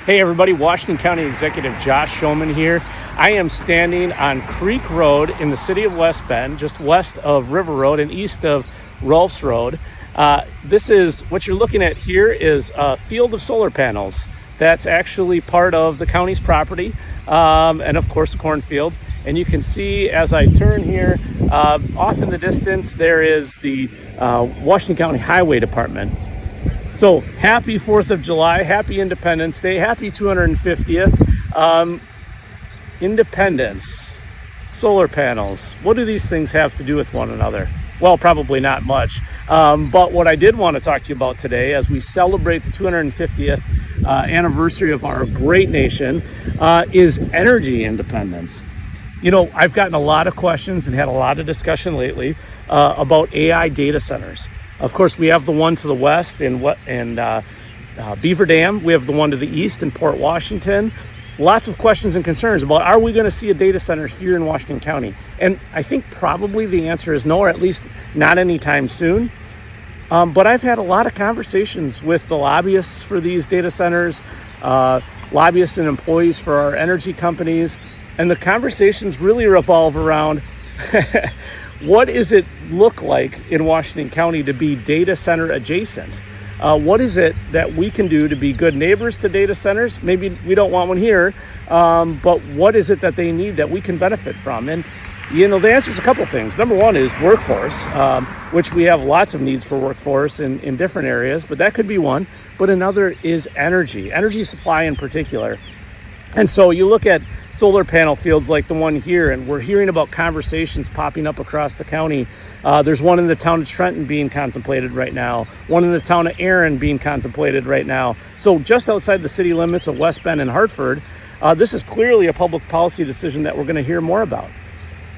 Hey everybody, Washington County Executive Josh Schoemann here. I am standing on Creek Road in the city of West Bend, just west of River Road and east of Rolfs Road. This is, what you're looking at here is a field of solar panels. That's actually part of the county's property, and of course the cornfield. And you can see as I turn here, off in the distance, there is the Washington County Highway Department. So happy 4th of July, happy Independence Day, happy 250th. Independence, solar panels, what do these things have to do with one another? Well, probably not much. But what I did want to talk to you about today as we celebrate the 250th anniversary of our great nation is energy independence. You know, I've gotten a lot of questions and had a lot of discussion lately about AI data centers. Of course, we have the one to the west in Beaver Dam. We have the one to the east in Port Washington. Lots of questions and concerns about, are we going to see a data center here in Washington County? And I think probably the answer is no, or at least not anytime soon. But I've had a lot of conversations with the lobbyists for these data centers, lobbyists and employees for our energy companies. And the conversations really revolve around what does it look like in Washington County to be data center adjacent? What is it that we can do to be good neighbors to data centers? Maybe we don't want one here, but what is it that they need that we can benefit from? And, you know, the answer is a couple things. Number one is workforce, which we have lots of needs for workforce in different areas, but that could be one. But another is energy supply in particular. And so you look at solar panel fields like the one here, and we're hearing about conversations popping up across the county. There's one in the town of Trenton being contemplated right now, one in the town of Erin being contemplated right now. So just outside the city limits of West Bend and Hartford, this is clearly a public policy decision that we're going to hear more about.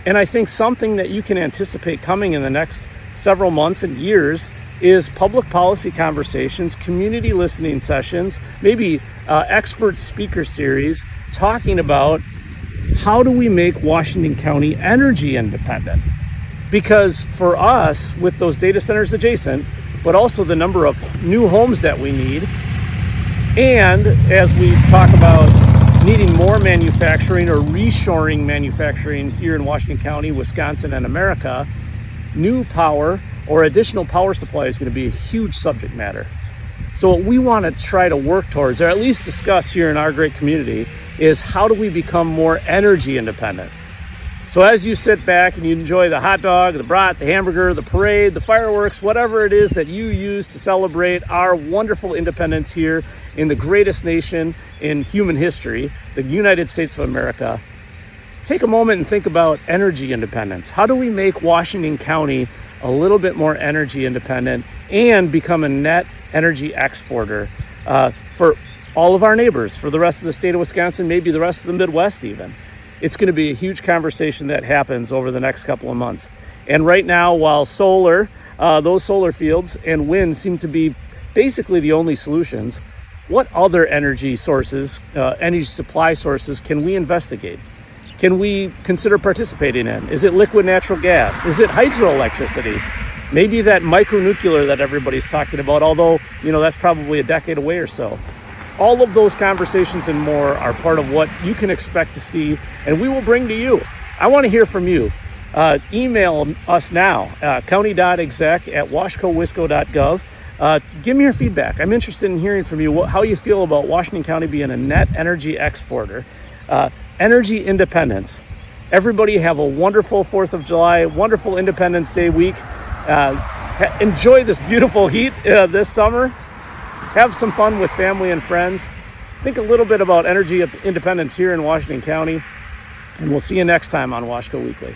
And I think something that you can anticipate coming in the next several months and years is public policy conversations, community listening sessions, maybe expert speaker series talking about how do we make Washington County energy independent? Because for us, with those data centers adjacent, but also the number of new homes that we need, and as we talk about needing more manufacturing or reshoring manufacturing here in Washington County, Wisconsin, and America, new power or additional power supply is going to be a huge subject matter. So what we want to try to work towards, or at least discuss here in our great community, is how do we become more energy independent? So as you sit back and you enjoy the hot dog, the brat, the hamburger, the parade, the fireworks, whatever it is that you use to celebrate our wonderful independence here in the greatest nation in human history, the United States of America, take a moment and think about energy independence. How do we make Washington County a little bit more energy independent and become a net energy exporter for all of our neighbors, for the rest of the state of Wisconsin, maybe the rest of the Midwest even? It's going to be a huge conversation that happens over the next couple of months. And right now, while solar, those solar fields and wind seem to be basically the only solutions, what other energy sources, energy supply sources can we investigate? Can we consider participating in? Is it liquid natural gas? Is it hydroelectricity? Maybe that micronuclear that everybody's talking about, although, you know, that's probably a decade away or so. All of those conversations and more are part of what you can expect to see, and we will bring to you. I want to hear from you. Email us now, county.exec@washcowisco.gov. Give me your feedback. I'm interested in hearing from you how you feel about Washington County being a net energy exporter. Energy independence. Everybody have a wonderful 4th of July, wonderful Independence Day week. Enjoy this beautiful heat this summer. Have some fun with family and friends. Think a little bit about energy independence here in Washington County. And we'll see you next time on WashCo Weekly.